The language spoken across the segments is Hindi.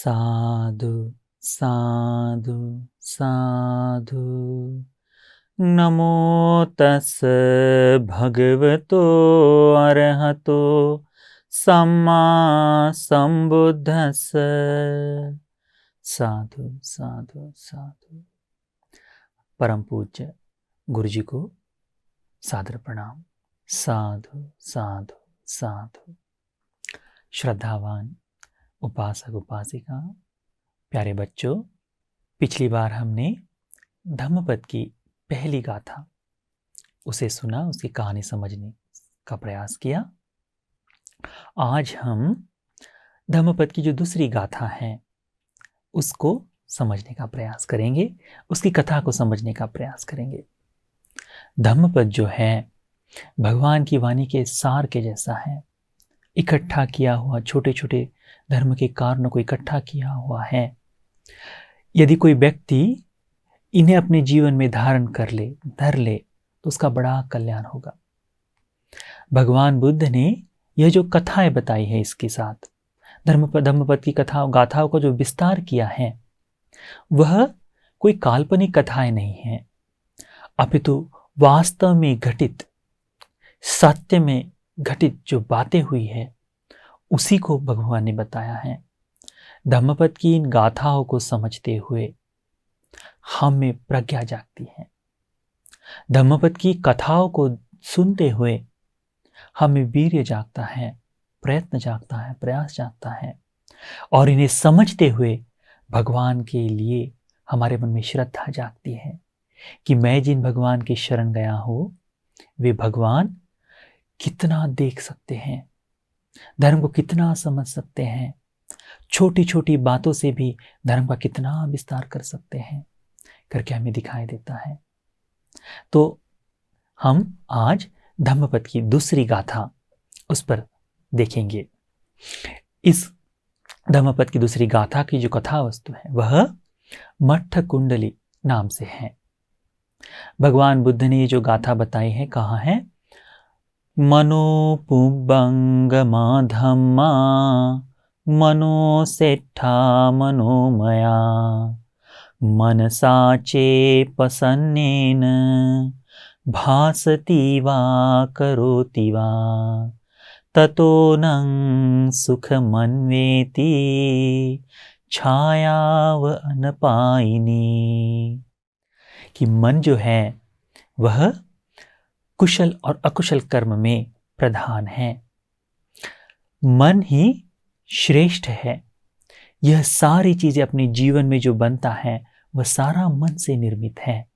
साधु साधु साधु। नमो तस् भगवतो अरहतो सम्मा संबुद्धस्स। साधु साधु साधु। परम पूज्य गुरु जी को सादर प्रणाम। साधु साधु साधु। श्रद्धावान उपासक उपासिका, प्यारे बच्चों, पिछली बार हमने धम्मपद की पहली गाथा उसे सुना, उसकी कहानी समझने का प्रयास किया। आज हम धम्मपद की जो दूसरी गाथा है उसको समझने का प्रयास करेंगे, उसकी कथा को समझने का प्रयास करेंगे। धम्मपद जो है भगवान की वाणी के सार के जैसा है। इकट्ठा किया हुआ, छोटे छोटे धर्म के कारणों को इकट्ठा किया हुआ है। यदि कोई व्यक्ति इन्हें अपने जीवन में धारण कर ले, धर ले, तो उसका बड़ा कल्याण होगा। भगवान बुद्ध ने यह जो कथाएं बताई है, इसके साथ धम्मपद की कथाओं गाथाओं का जो विस्तार किया है, वह कोई काल्पनिक कथाएं नहीं है, अपितु वास्तव में घटित, सत्य में घटित जो बातें हुई है उसी को भगवान ने बताया है। धम्मपद की इन गाथाओं को समझते हुए हम में प्रज्ञा जागती है। धम्मपद की कथाओं को सुनते हुए हमें वीर्य जागता है, प्रयत्न जागता है, प्रयास जागता है। और इन्हें समझते हुए भगवान के लिए हमारे मन में श्रद्धा जागती है कि मैं जिन भगवान के शरण गया हूं, वे भगवान कितना देख सकते हैं, धर्म को कितना समझ सकते हैं, छोटी छोटी बातों से भी धर्म का कितना विस्तार कर सकते हैं, करके हमें दिखाई देता है। तो हम आज धम्मपद की दूसरी गाथा उस पर देखेंगे। इस धम्मपद की दूसरी गाथा की जो कथा वस्तु है वह मट्ठ कुंडली नाम से है। भगवान बुद्ध ने ये जो गाथा बताई है, कहाँ है? मनोपुबंगमा धम्मा मनोसेट्ठा मनोमया मनसाचे पसन्नेन भासति वा करोति वा ततो नं सुखमन्वेति छायाव अनपायिनी। कि मन जो है वह कुशल और अकुशल कर्म में प्रधान है। मन ही श्रेष्ठ है। यह सारी चीजें अपने जीवन में जो बनता है वह सारा मन से निर्मित है।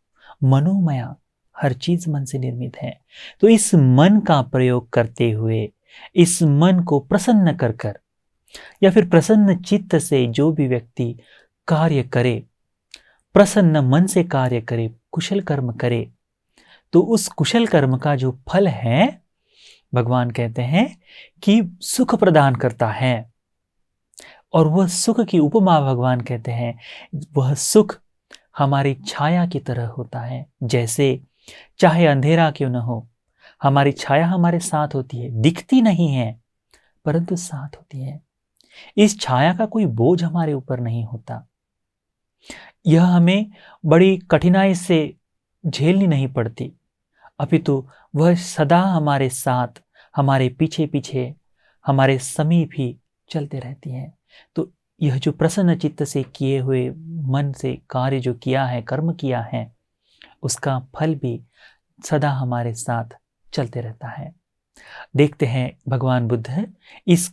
मनोमया, हर चीज मन से निर्मित है। तो इस मन का प्रयोग करते हुए, इस मन को प्रसन्न कर कर या फिर प्रसन्न चित्त से जो भी व्यक्ति कार्य करे, प्रसन्न मन से कार्य करे, कुशल कर्म करे, तो उस कुशल कर्म का जो फल है भगवान कहते हैं कि सुख प्रदान करता है। और वह सुख की उपमा भगवान कहते हैं, वह सुख हमारी छाया की तरह होता है। जैसे चाहे अंधेरा क्यों न हो, हमारी छाया हमारे साथ होती है, दिखती नहीं है परंतु साथ होती है। इस छाया का कोई बोझ हमारे ऊपर नहीं होता। यह हमें बड़ी कठिनाई से झेलनी नहीं पड़ती, अपितु वह सदा हमारे साथ, हमारे पीछे पीछे, हमारे समीप ही चलते रहती हैं। तो यह जो प्रसन्न चित्त से किए हुए मन से कार्य जो किया है, कर्म किया है, उसका फल भी सदा हमारे साथ चलते रहता है। देखते हैं भगवान बुद्ध इस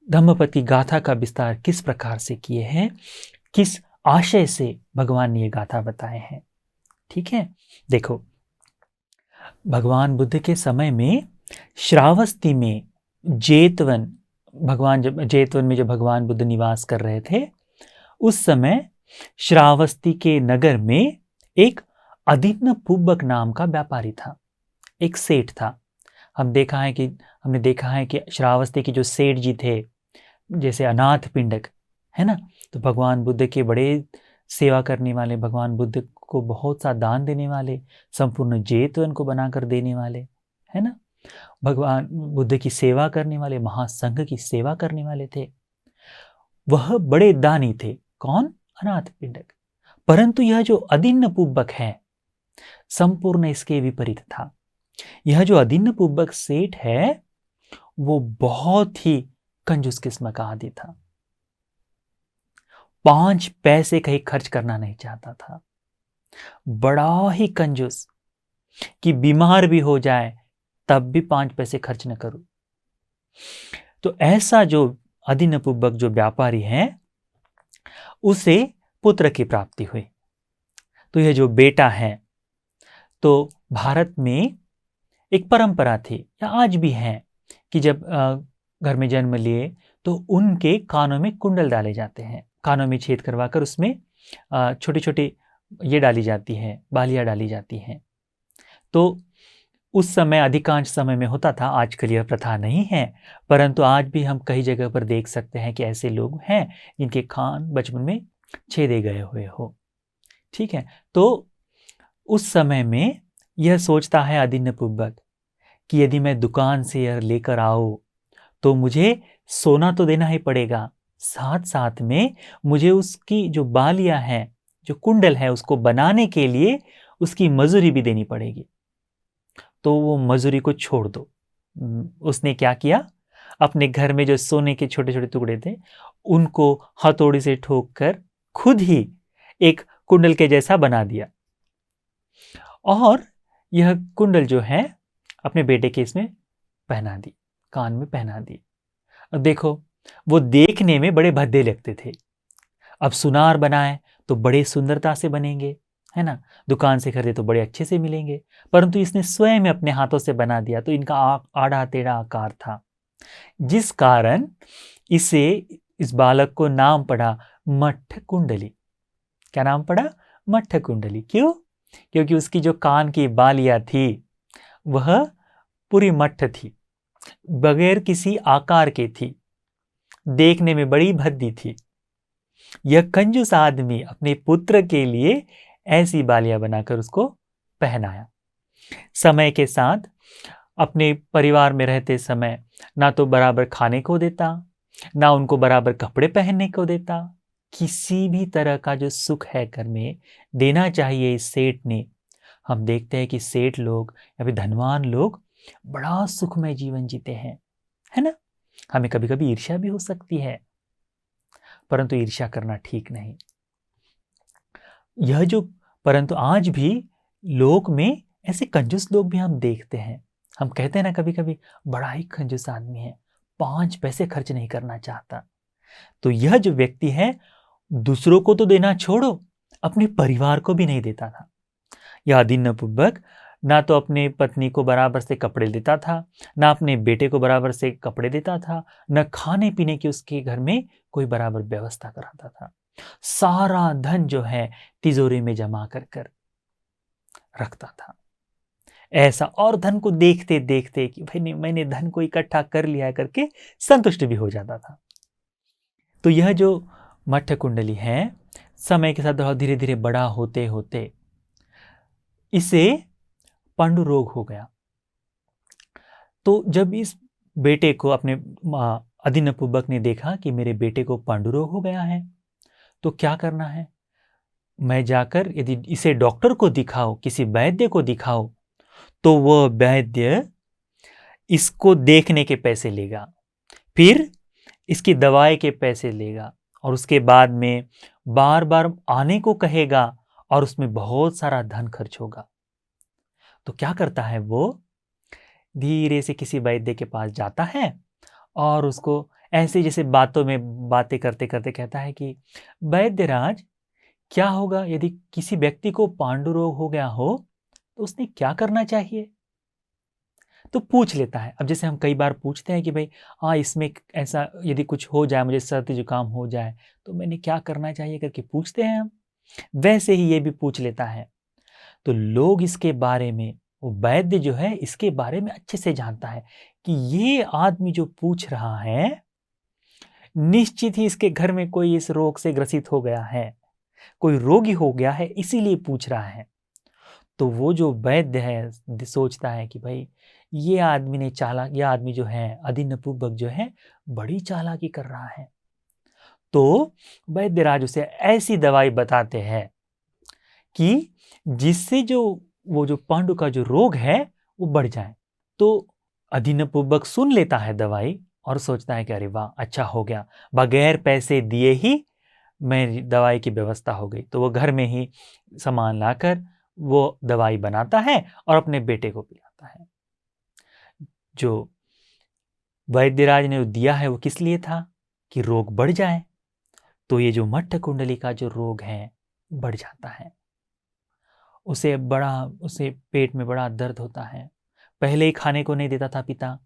धम्मपद की गाथा का विस्तार किस प्रकार से किए हैं, किस आशय से भगवान ने ये गाथा बताए हैं। ठीक है, देखो, भगवान बुद्ध के समय में श्रावस्ती में जेतवन, जेतवन में जब भगवान बुद्ध निवास कर रहे थे, उस समय श्रावस्ती के नगर में एक अदिन्न पुब्बक नाम का व्यापारी था, एक सेठ था। हमने देखा है कि श्रावस्ती के जो सेठ जी थे, जैसे अनाथ पिंडक है ना, तो भगवान बुद्ध के बड़े सेवा करने वाले, भगवान बुद्ध को बहुत सा दान देने वाले, संपूर्ण जेतवन को बनाकर देने वाले, है ना, भगवान बुद्ध की सेवा करने वाले, महासंघ की सेवा करने वाले थे। वह बड़े दानी थे। कौन? अनाथ पिंडक। परंतु यह जो अदिन्नपुब्बक है संपूर्ण इसके विपरीत था। यह जो अदिन्नपुब्बक सेठ है वो बहुत ही कंजूस किस्म का आदि था। 5 पैसे कहीं खर्च करना नहीं चाहता था। बड़ा ही कंजूस कि बीमार भी हो जाए तब भी 5 पैसे खर्च न करूं। तो ऐसा जो अदिन्नपुब्बक जो व्यापारी है उसे पुत्र की प्राप्ति हुई। तो यह जो बेटा है, तो भारत में एक परंपरा थी या आज भी है कि जब घर में जन्म लिए तो उनके कानों में कुंडल डाले जाते हैं। कानों में छेद करवाकर उसमें छोटी छोटी ये डाली जाती है, बालियां डाली जाती हैं। तो उस समय अधिकांश समय में होता था, आजकल यह प्रथा नहीं है, परंतु आज भी हम कई जगह पर देख सकते हैं कि ऐसे लोग हैं जिनके कान बचपन में छेदे गए हुए हो। ठीक है, तो उस समय में यह सोचता है अदिन्नपुब्बक कि यदि मैं दुकान से यह लेकर आऊं तो मुझे सोना तो देना ही पड़ेगा, साथ साथ में मुझे उसकी जो बालियां हैं, जो कुंडल है, उसको बनाने के लिए उसकी मजूरी भी देनी पड़ेगी। तो वो मजूरी को छोड़ दो। उसने क्या किया, अपने घर में जो सोने के छोटे छोटे टुकड़े थे उनको हथौड़ी से ठोक कर खुद ही एक कुंडल के जैसा बना दिया और यह कुंडल जो है अपने बेटे के इसमें पहना दी, कान में पहना दी। अब देखो, वो देखने में बड़े भद्दे लगते थे। अब सुनार बनाए तो बड़े सुंदरता से बनेंगे, है ना, दुकान से खरीदे तो बड़े अच्छे से मिलेंगे, परंतु इसने स्वयं अपने हाथों से बना दिया तो इनका आड़ा टेढ़ा आकार था, जिस कारण इसे, इस बालक को नाम पड़ा मट्ठ कुंडली। क्या नाम पड़ा? मट्ठ कुंडली। क्यों? क्योंकि उसकी जो कान की बालियां थी वह पूरी मट्ठ थी, बगैर किसी आकार के थी, देखने में बड़ी भद्दी थी। यह कंजूस आदमी अपने पुत्र के लिए ऐसी बालियां बनाकर उसको पहनाया। समय के साथ अपने परिवार में रहते समय ना तो बराबर खाने को देता, ना उनको बराबर कपड़े पहनने को देता। किसी भी तरह का जो सुख है घर में देना चाहिए इस सेठ ने, हम देखते हैं कि सेठ लोग या फिर धनवान लोग बड़ा सुखमय जीवन जीते हैं, है ना। हमें कभी कभी ईर्ष्या भी हो सकती है, परंतु ईर्ष्या करना ठीक नहीं। यह जो, परंतु आज भी लोक में ऐसे कंजूस लोग भी हम देखते हैं। हम कहते हैं ना कभी कभी, बड़ा ही कंजूस आदमी है, 5 पैसे खर्च नहीं करना चाहता। तो यह जो व्यक्ति है दूसरों को तो देना छोड़ो, अपने परिवार को भी नहीं देता था। यह अदिन्नपुब्बक ना तो अपने पत्नी को बराबर से कपड़े देता था, ना अपने बेटे को बराबर से कपड़े देता था, न खाने पीने की उसके घर में कोई बराबर व्यवस्था कराता था। सारा धन जो है तिजोरी में जमा कर कर रखता था। ऐसा, और धन को देखते देखते कि भाई मैंने धन को इकट्ठा कर लिया है करके संतुष्ट भी हो जाता था। तो यह जो मट्ठ कुंडली है समय के साथ धीरे धीरे बड़ा होते होते इसे पांडु रोग हो गया। तो जब इस बेटे को अपने अदिन्नपुब्बक ने देखा कि मेरे बेटे को पांडु रोग हो गया है, तो क्या करना है, मैं जाकर यदि इसे डॉक्टर को दिखाओ, किसी वैद्य को दिखाओ, तो वह वैद्य इसको देखने के पैसे लेगा, फिर इसकी दवाई के पैसे लेगा, और उसके बाद में बार बार आने को कहेगा और उसमें बहुत सारा धन खर्च होगा। तो क्या करता है, वो धीरे से किसी वैद्य के पास जाता है और उसको ऐसे जैसे बातों में बातें करते करते कहता है कि वैद्यराज, क्या होगा यदि किसी व्यक्ति को पांडु रोग हो गया हो तो उसने क्या करना चाहिए? तो पूछ लेता है। अब जैसे हम कई बार पूछते हैं कि भाई हाँ, इसमें ऐसा यदि कुछ हो जाए, मुझे सर्दी जुकाम हो जाए तो मैंने क्या करना चाहिए करके पूछते हैं हम, वैसे ही ये भी पूछ लेता है। तो लोग इसके बारे में, वो वैद्य जो है इसके बारे में अच्छे से जानता है कि ये आदमी जो पूछ रहा है निश्चित ही इसके घर में कोई इस रोग से ग्रसित हो गया है, कोई रोगी हो गया है, इसीलिए पूछ रहा है। तो वो जो वैद्य है सोचता है कि भाई ये आदमी ने चालाक, ये आदमी जो है अदिन्नपुब्बक जो है बड़ी चालाकी कर रहा है। तो वैद्यराज उसे ऐसी दवाई बताते हैं कि जिससे वो जो पांडु का जो रोग है वो बढ़ जाए। तो अधीनपूर्वक सुन लेता है दवाई और सोचता है कि अरे वाह, अच्छा हो गया, बगैर पैसे दिए ही मेरी दवाई की व्यवस्था हो गई। तो वो घर में ही सामान लाकर वो दवाई बनाता है और अपने बेटे को पिलाता है। जो वैद्यराज ने दिया है वो किस लिए था? कि रोग बढ़ जाए। तो ये जो मट्ट कुंडली का जो रोग है बढ़ जाता है। उसे पेट में बड़ा दर्द होता है। पहले ही खाने को नहीं देता था पिता,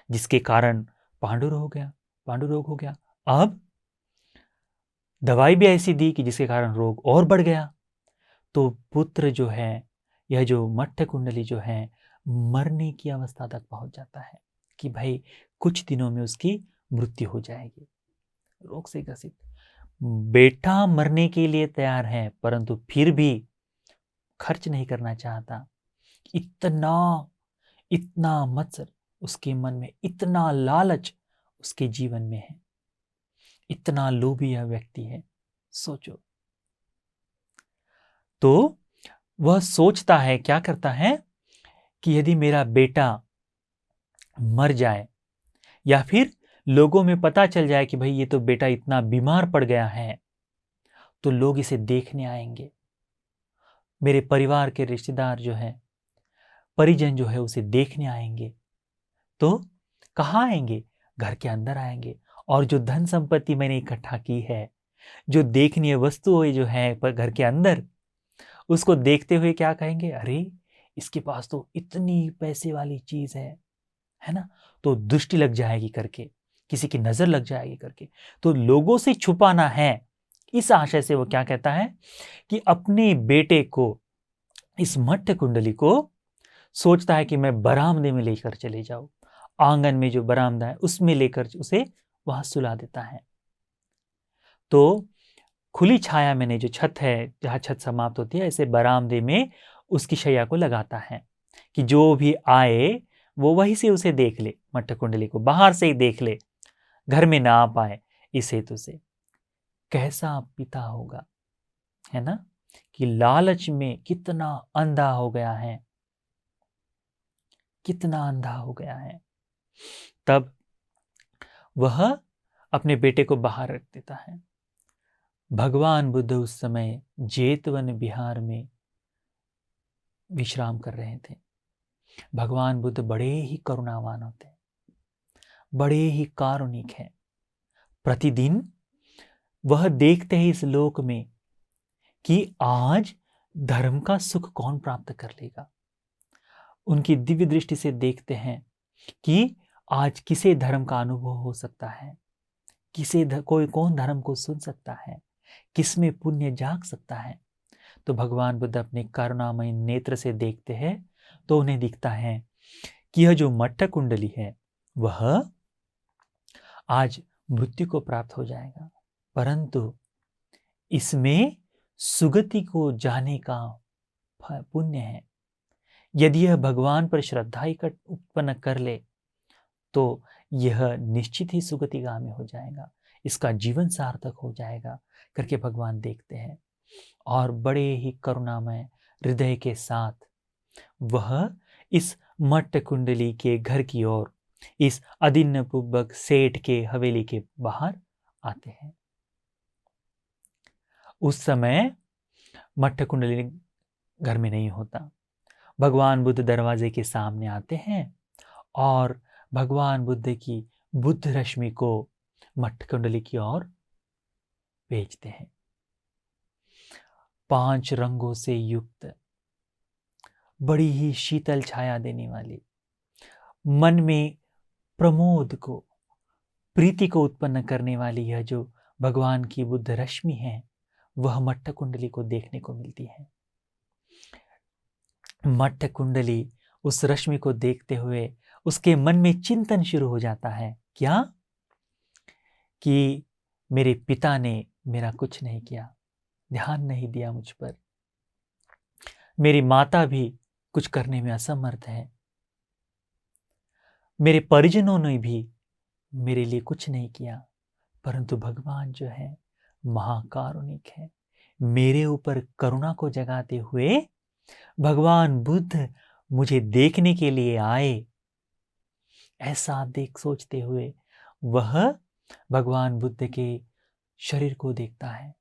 जिसके कारण पांडु रोग हो गया। अब दवाई भी ऐसी दी कि जिसके कारण रोग और बढ़ गया। तो पुत्र जो है, यह जो मट्ट कुंडली जो है, मरने की अवस्था तक पहुंच जाता है कि भाई कुछ दिनों में उसकी मृत्यु हो जाएगी रोग से ग्रसित। बेटा मरने के लिए तैयार है, परंतु फिर भी खर्च नहीं करना चाहता। इतना इतना मत्सर उसके मन में, इतना लालच उसके जीवन में है, इतना लोभी यह व्यक्ति है। सोचो। तो वह सोचता है, क्या करता है कि यदि मेरा बेटा मर जाए या फिर लोगों में पता चल जाए कि भाई ये तो बेटा इतना बीमार पड़ गया है, तो लोग इसे देखने आएंगे। मेरे परिवार के रिश्तेदार जो है, परिजन जो है, उसे देखने आएंगे। तो कहाँ आएंगे? घर के अंदर आएंगे। और जो धन संपत्ति मैंने इकट्ठा की है, जो देखनीय वस्तुएं जो है पर घर के अंदर, उसको देखते हुए क्या कहेंगे? अरे इसके पास तो इतनी पैसे वाली चीज है ना। तो दृष्टि लग जाएगी करके, किसी की नजर लग जाएगी करके, तो लोगों से छुपाना है। इस आशय से वो क्या कहता है कि अपने बेटे को, इस मट्ट कुंडली को सोचता है कि मैं बरामदे में लेकर चले जाऊं। आंगन में जो बरामदा है उसमें लेकर उसे वहां सुला देता है। तो खुली छाया में जो छत है, जहां छत समाप्त होती है, ऐसे बरामदे में उसकी शैया को लगाता है कि जो भी आए वो वहीं से उसे देख ले, मट्ट कुंडली को बाहर से ही देख ले, घर में ना आ पाए। इस हेतु से कैसा पिता होगा, है ना, कि लालच में कितना अंधा हो गया है, कितना अंधा हो गया है। तब वह अपने बेटे को बाहर रख देता है। भगवान बुद्ध उस समय जेतवन बिहार में विश्राम कर रहे थे। भगवान बुद्ध बड़े ही करुणावान होते हैं, बड़े ही कारुणिक हैं। प्रतिदिन वह देखते हैं इस लोक में कि आज धर्म का सुख कौन प्राप्त कर लेगा। उनकी दिव्य दृष्टि से देखते हैं कि आज किसे धर्म का अनुभव हो सकता है, कोई कौन धर्म को सुन सकता है, किसमें पुण्य जाग सकता है। तो भगवान बुद्ध अपने करुणामय नेत्र से देखते हैं, तो उन्हें दिखता है कि यह जो मट्ट कुंडली है वह आज मृत्यु को प्राप्त हो जाएगा, परंतु इसमें सुगति को जाने का पुण्य है। यदि यह भगवान पर श्रद्धा उत्पन्न कर ले तो यह निश्चित ही सुगतिगामी हो जाएगा, इसका जीवन सार्थक हो जाएगा करके भगवान देखते हैं। और बड़े ही करुणामय हृदय के साथ वह इस मट्ट कुंडली के घर की ओर, इस अदिन्नपूर्वक सेठ के हवेली के बाहर आते हैं। उस समय मट्ट कुंडली घर में नहीं होता। भगवान बुद्ध दरवाजे के सामने आते हैं और भगवान बुद्ध की बुद्ध रश्मि को मट्ट कुंडली की ओर भेजते हैं। 5 रंगों से युक्त, बड़ी ही शीतल छाया देने वाली, मन में प्रमोद को, प्रीति को उत्पन्न करने वाली यह जो भगवान की बुद्ध रश्मि है, वह मट्ट कुंडली को देखने को मिलती है। मट्ट कुंडली उस रश्मि को देखते हुए उसके मन में चिंतन शुरू हो जाता है। क्या? कि मेरे पिता ने मेरा कुछ नहीं किया, ध्यान नहीं दिया मुझ पर। मेरी माता भी कुछ करने में असमर्थ है। मेरे परिजनों ने भी मेरे लिए कुछ नहीं किया, परंतु भगवान जो है महाकारुणिक है। मेरे ऊपर करुणा को जगाते हुए भगवान बुद्ध मुझे देखने के लिए आए, ऐसा देख सोचते हुए वह भगवान बुद्ध के शरीर को देखता है,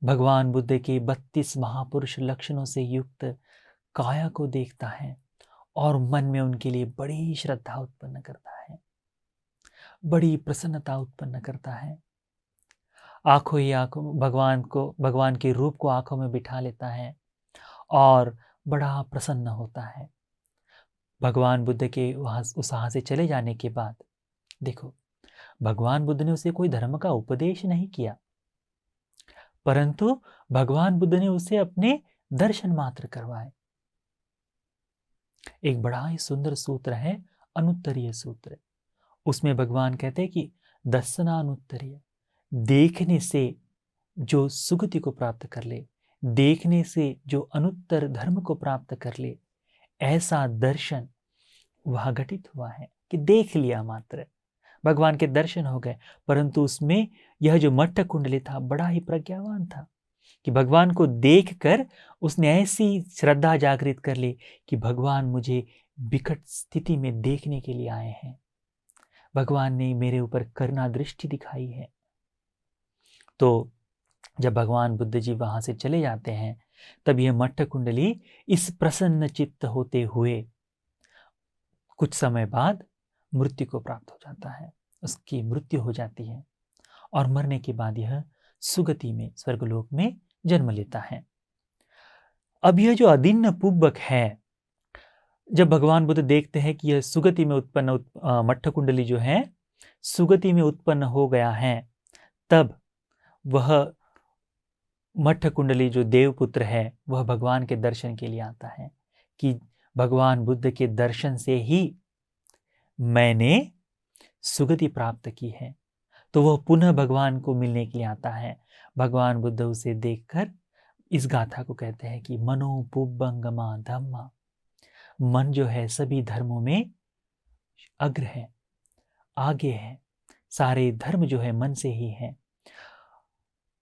भगवान बुद्ध के 32 महापुरुष लक्षणों से युक्त काया को देखता है और मन में उनके लिए बड़ी श्रद्धा उत्पन्न करता है, बड़ी प्रसन्नता उत्पन्न करता है। आंखों ही आंखों भगवान के रूप को आंखों में बिठा लेता है और बड़ा प्रसन्न होता है। भगवान बुद्ध के वहां से चले जाने के बाद देखो, भगवान बुद्ध ने उसे कोई धर्म का उपदेश नहीं किया, परंतु भगवान बुद्ध ने उसे अपने दर्शन मात्र करवाए। एक बड़ा ही सुंदर सूत्र है अनुत्तरीय सूत्र। उसमें भगवान कहते हैं कि दर्शनानुत्तरीय, देखने से जो सुगति को प्राप्त कर ले, देखने से जो अनुत्तर धर्म को प्राप्त कर ले, ऐसा दर्शन वह घटित हुआ है कि देख लिया मात्र, भगवान के दर्शन हो गए। परंतु उसमें यह जो मट्ट कुंडली था बड़ा ही प्रज्ञावान था कि भगवान को देखकर उसने ऐसी श्रद्धा जागृत कर ली कि भगवान मुझे विकट स्थिति में देखने के लिए आए हैं, भगवान ने मेरे ऊपर करुणा दृष्टि दिखाई है। तो जब भगवान बुद्ध जी वहां से चले जाते हैं, तब यह मट्ट कुंडली इस प्रसन्न चित्त होते हुए कुछ समय बाद मृत्यु को प्राप्त हो जाता है, उसकी मृत्यु हो जाती है और मरने के बाद यह सुगति में, स्वर्गलोक में जन्म लेता है। अब यह जो अदिन्न पुब्बक है, जब भगवान बुद्ध देखते हैं कि यह सुगति में उत्पन्न मट्ट कुंडली जो है सुगति में उत्पन्न हो गया है, तब वह मट्ट कुंडली जो देवपुत्र है वह भगवान के दर्शन के लिए आता है कि भगवान बुद्ध के दर्शन से ही मैंने सुगति प्राप्त की है। तो वह पुनः भगवान को मिलने के लिए आता है। भगवान बुद्ध उसे देखकर इस गाथा को कहते हैं कि मनो पुब्बंगमा धम्मा, मन जो है सभी धर्मों में अग्र है, आगे है, सारे धर्म जो है मन से ही है।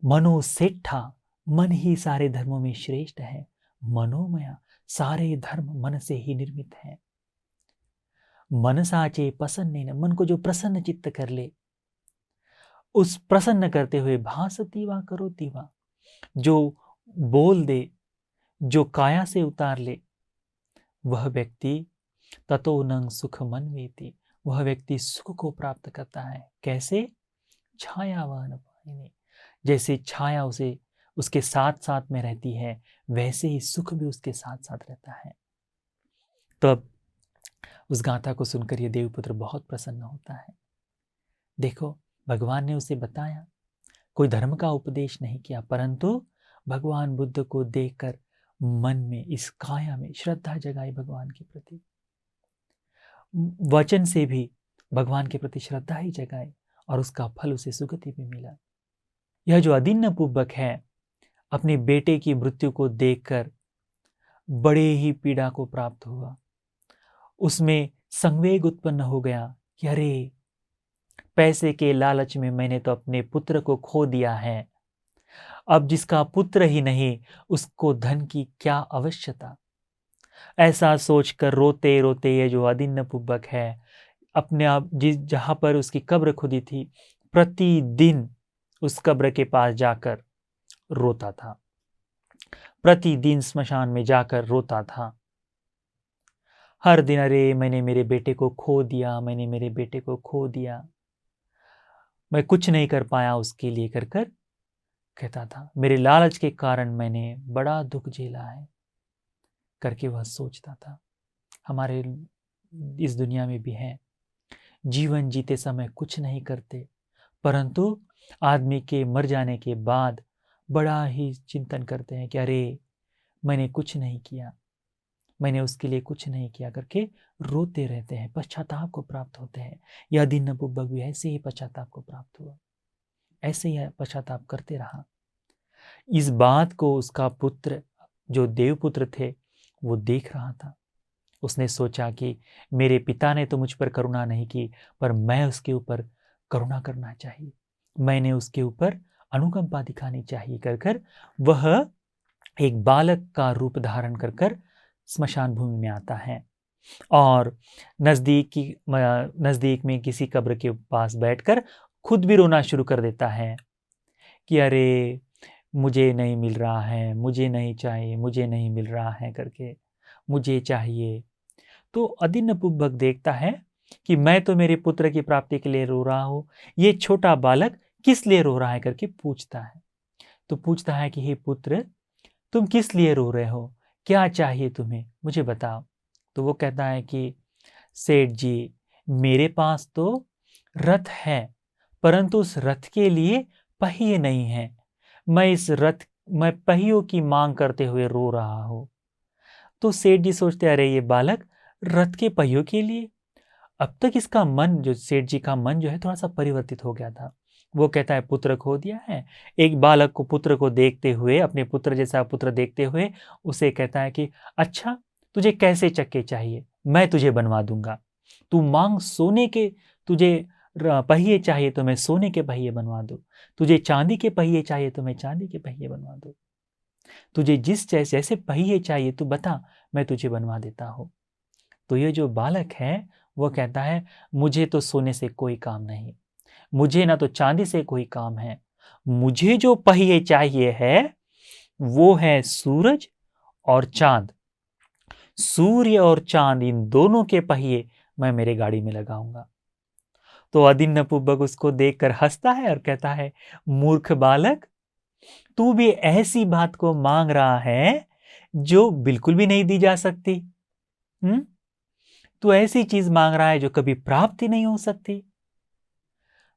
मनो सेठा, मन ही सारे धर्मों में श्रेष्ठ है। मनोमया, सारे धर्म मन से ही निर्मित है। मन साचे प्रसन्न, मन को जो प्रसन्न चित्त कर ले, उस प्रसन्न करते हुए भासती वा करोति वा, जो बोल दे, जो काया से उतार ले, वह व्यक्ति ततो नंग सुख मनवेति, वह व्यक्ति सुख को प्राप्त करता है। कैसे? छायावान पाइने, जैसे छाया उसे उसके साथ साथ में रहती है, वैसे ही सुख भी उसके साथ साथ रहता है। तब उस गाथा को सुनकर यह देवपुत्र बहुत प्रसन्न होता है। देखो, भगवान ने उसे बताया, कोई धर्म का उपदेश नहीं किया, परंतु भगवान बुद्ध को देखकर मन में, इस काया में श्रद्धा जगाई भगवान के प्रति, वचन से भी भगवान के प्रति श्रद्धा ही जगाई और उसका फल उसे सुगति भी मिला। यह जो अदिन्न पुब्बक है, अपने बेटे की मृत्यु को देखकर बड़े ही पीड़ा को प्राप्त हुआ। उसमें संवेग उत्पन्न हो गया कि अरे, पैसे के लालच में मैंने तो अपने पुत्र को खो दिया है, अब जिसका पुत्र ही नहीं उसको धन की क्या आवश्यकता। ऐसा सोचकर रोते रोते ये जो अदिन्न पुब्बक है, अपने आप जहां पर उसकी कब्र खुदी थी, प्रतिदिन उस कब्र के पास जाकर रोता था, प्रतिदिन स्मशान में जाकर रोता था। हर दिन, अरे मैंने मेरे बेटे को खो दिया, मैंने मेरे बेटे को खो दिया, मैं कुछ नहीं कर पाया उसके लिए, कर कर कहता था, मेरे लालच के कारण मैंने बड़ा दुख झेला है, करके वह सोचता था। हमारे इस दुनिया में भी है, जीवन जीते समय कुछ नहीं करते, परंतु आदमी के मर जाने के बाद बड़ा ही चिंतन करते हैं कि अरे मैंने कुछ नहीं किया, मैंने उसके लिए कुछ नहीं किया, करके रोते रहते हैं, पश्चाताप को प्राप्त होते हैं। यह अदिन्न पुब्बक भी ऐसे ही पश्चाताप को प्राप्त हुआ, ऐसे ही पश्चाताप करते रहा। इस बात को उसका पुत्र, जो देवपुत्र थे, वो देख रहा था। उसने सोचा कि मेरे पिता ने तो मुझ पर करुणा नहीं की, पर मैं उसके ऊपर करुणा करना चाहिए। मैंने उसके ऊपर अनुकंपा दिखानी चाहिए कर कर वह एक बालक का रूप धारण कर कर स्मशान भूमि में आता है और नज़दीक में किसी कब्र के पास बैठकर खुद भी रोना शुरू कर देता है कि अरे मुझे नहीं मिल रहा है, मुझे नहीं चाहिए, मुझे नहीं मिल रहा है करके, मुझे चाहिए। तो अदिनपुब्बक देखता है कि मैं तो मेरे पुत्र की प्राप्ति के लिए रो रहा हूँ, ये छोटा बालक किस लिए रो रहा है करके पूछता है। तो पूछता है कि हे पुत्र, तुम किस लिए रो रहे हो, क्या चाहिए तुम्हें, मुझे बताओ। तो वो कहता है कि सेठ जी, मेरे पास तो रथ है, परंतु उस रथ के लिए पहिए नहीं हैं। मैं पहियों की मांग करते हुए रो रहा हूं। तो सेठ जी सोचते, अरे ये बालक रथ के पहियों के लिए। अब तक इसका मन, जो सेठ जी का मन जो है थोड़ा सा परिवर्तित हो गया था। वो कहता है पुत्र खो दिया है। एक बालक को, पुत्र को देखते हुए, अपने पुत्र जैसा पुत्र देखते हुए उसे कहता है कि अच्छा, तुझे कैसे चक्के चाहिए, मैं तुझे बनवा दूंगा। तू मांग सोने के, तुझे पहिए चाहिए तो मैं सोने के पहिए बनवा दूं, तुझे चांदी के पहिए चाहिए तो मैं चांदी के पहिए बनवा दूं, तुझे जिस जैसे पहिए चाहिए तू बता, मैं तुझे बनवा देता हूँ। तो ये जो बालक है वो कहता है, मुझे तो सोने से कोई काम नहीं, मुझे ना तो चांदी से कोई काम है, मुझे जो पहिए चाहिए है वो है सूरज और चांद। सूर्य और चांद, इन दोनों के पहिए मैं मेरे गाड़ी में लगाऊंगा। तो अदिन्नपुब्बक उसको देखकर हंसता है और कहता है, मूर्ख बालक, तू भी ऐसी बात को मांग रहा है जो बिल्कुल भी नहीं दी जा सकती। तू ऐसी चीज मांग रहा है जो कभी प्राप्त ही नहीं हो सकती।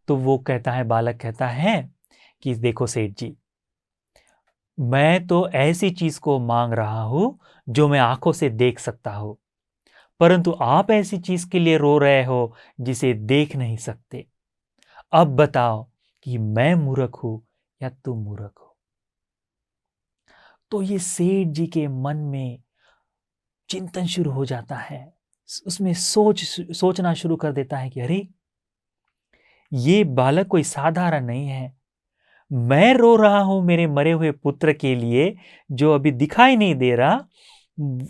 तो वो कहता है, बालक कहता है कि देखो सेठ जी, मैं तो ऐसी चीज को मांग रहा हूं जो मैं आंखों से देख सकता हूं, परंतु आप ऐसी चीज के लिए रो रहे हो जिसे देख नहीं सकते। अब बताओ कि मैं मूर्ख हूं या तुम मूर्ख हो। तो ये सेठ जी के मन में चिंतन शुरू हो जाता है, उसमें सोचना शुरू कर देता है कि अरे, ये बालक कोई साधारण नहीं है। मैं रो रहा हूं मेरे मरे हुए पुत्र के लिए जो अभी दिखाई नहीं दे रहा,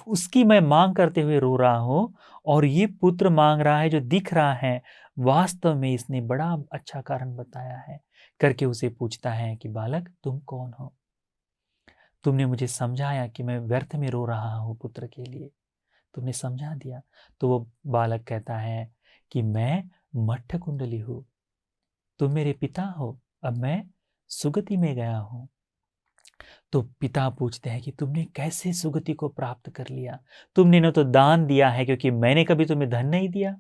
उसकी मैं मांग करते हुए रो रहा हूं, और ये पुत्र मांग रहा है जो दिख रहा है। वास्तव में इसने बड़ा अच्छा कारण बताया है करके उसे पूछता है कि बालक, तुम कौन हो, तुमने मुझे समझाया कि मैं व्यर्थ में रो रहा हूं पुत्र के लिए, तुमने समझा दिया। तो वो बालक कहता है कि मैं मट्ठ कुंडली हूं, तुम मेरे पिता हो, अब मैं सुगति में गया हूं। तो पिता पूछते हैं कि तुमने कैसे सुगति को प्राप्त कर लिया, तुमने न तो दान दिया है, क्योंकि मैंने कभी तुम्हें धन नहीं दिया,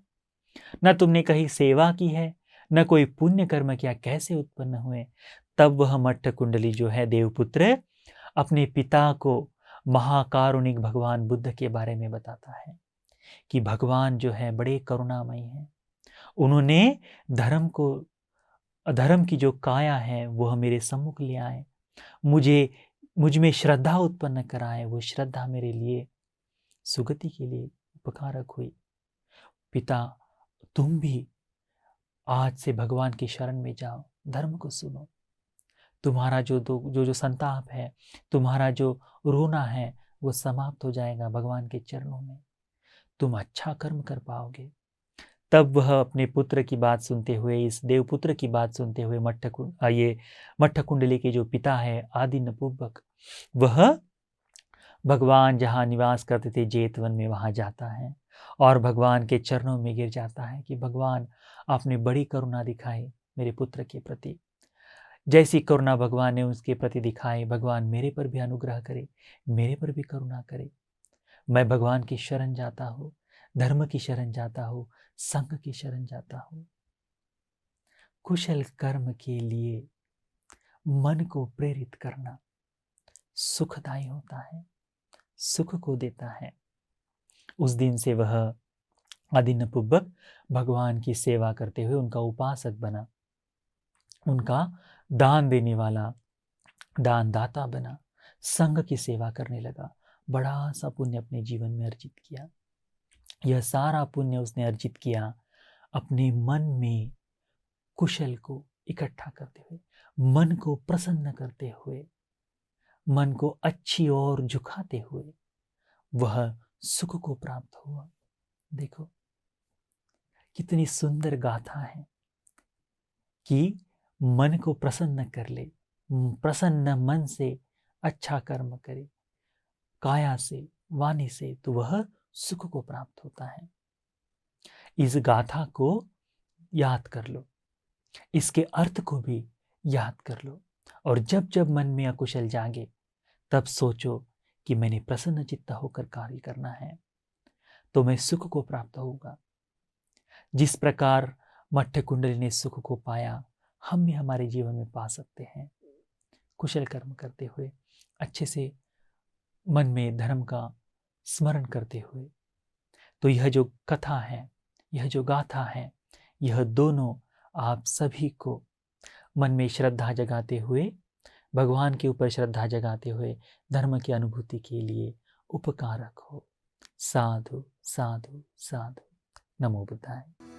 न तुमने कहीं सेवा की है, न कोई पुण्य कर्म किया, कैसे उत्पन्न हुए। तब वह मट्ठ कुंडली जो है देवपुत्र अपने पिता को महाकारुणिक भगवान बुद्ध के बारे में बताता है कि भगवान जो है बड़े करुणामयी हैं। उन्होंने धर्म को, अधर्म की जो काया है वह मेरे सम्मुख ले आए, मुझे, मुझ में श्रद्धा उत्पन्न कराए, वो श्रद्धा मेरे लिए सुगति के लिए उपकारक हुई। पिता, तुम भी आज से भगवान की शरण में जाओ, धर्म को सुनो, तुम्हारा जो संताप है, तुम्हारा जो रोना है, वो समाप्त हो जाएगा भगवान के चरणों में, तुम अच्छा कर्म कर पाओगे। तब वह अपने पुत्र की बात सुनते हुए, इस देवपुत्र की बात सुनते हुए मट्ठ कुंडली के जो पिता है आदिन्नपुब्बक, वह भगवान जहाँ निवास करते थे जेतवन में, वहाँ जाता है और भगवान के चरणों में गिर जाता है कि भगवान, आपने बड़ी करुणा दिखाई मेरे पुत्र के प्रति, जैसी करुणा भगवान ने उसके प्रति दिखाई, भगवान मेरे पर भी अनुग्रह करे, मेरे पर भी करुणा करे। मैं भगवान की शरण जाता हूँ, धर्म की शरण जाता हूँ, संघ की शरण जाता हूँ। कुशल कर्म के लिए मन को प्रेरित करना सुखदायी होता है, सुख को देता है। उस दिन से वह आदिन्नपुब्बक भगवान की सेवा करते हुए उनका उपासक बना, उनका दान देने वाला दानदाता बना, संघ की सेवा करने लगा, बड़ा सा पुण्य अपने जीवन में अर्जित किया। यह सारा पुण्य उसने अर्जित किया अपने मन में कुशल को, इकट्ठा करते हुए, मन को प्रसन्न करते हुए, मन को अच्छी ओर झुकाते हुए वह सुख को प्राप्त हुआ। देखो कितनी सुंदर गाथा है कि मन को प्रसन्न कर ले, प्रसन्न मन से अच्छा कर्म करे, काया से वाणी से, तो वह सुख को प्राप्त होता है। इस गाथा को याद कर लो, इसके अर्थ को भी याद कर लो, और जब जब मन में अकुशल जागे तब सोचो कि मैंने प्रसन्न चित्त होकर कार्य करना है तो मैं सुख को प्राप्त होगा। जिस प्रकार मठ्ठ कुंडली ने सुख को पाया, हम भी हमारे जीवन में पा सकते हैं, कुशल कर्म करते हुए, अच्छे से मन में धर्म का स्मरण करते हुए। तो यह जो कथा है, यह जो गाथा है, यह दोनों आप सभी को मन में श्रद्धा जगाते हुए, भगवान के ऊपर श्रद्धा जगाते हुए धर्म की अनुभूति के लिए उपकारक हो। साधु साधु साधु। नमो बुद्धाय।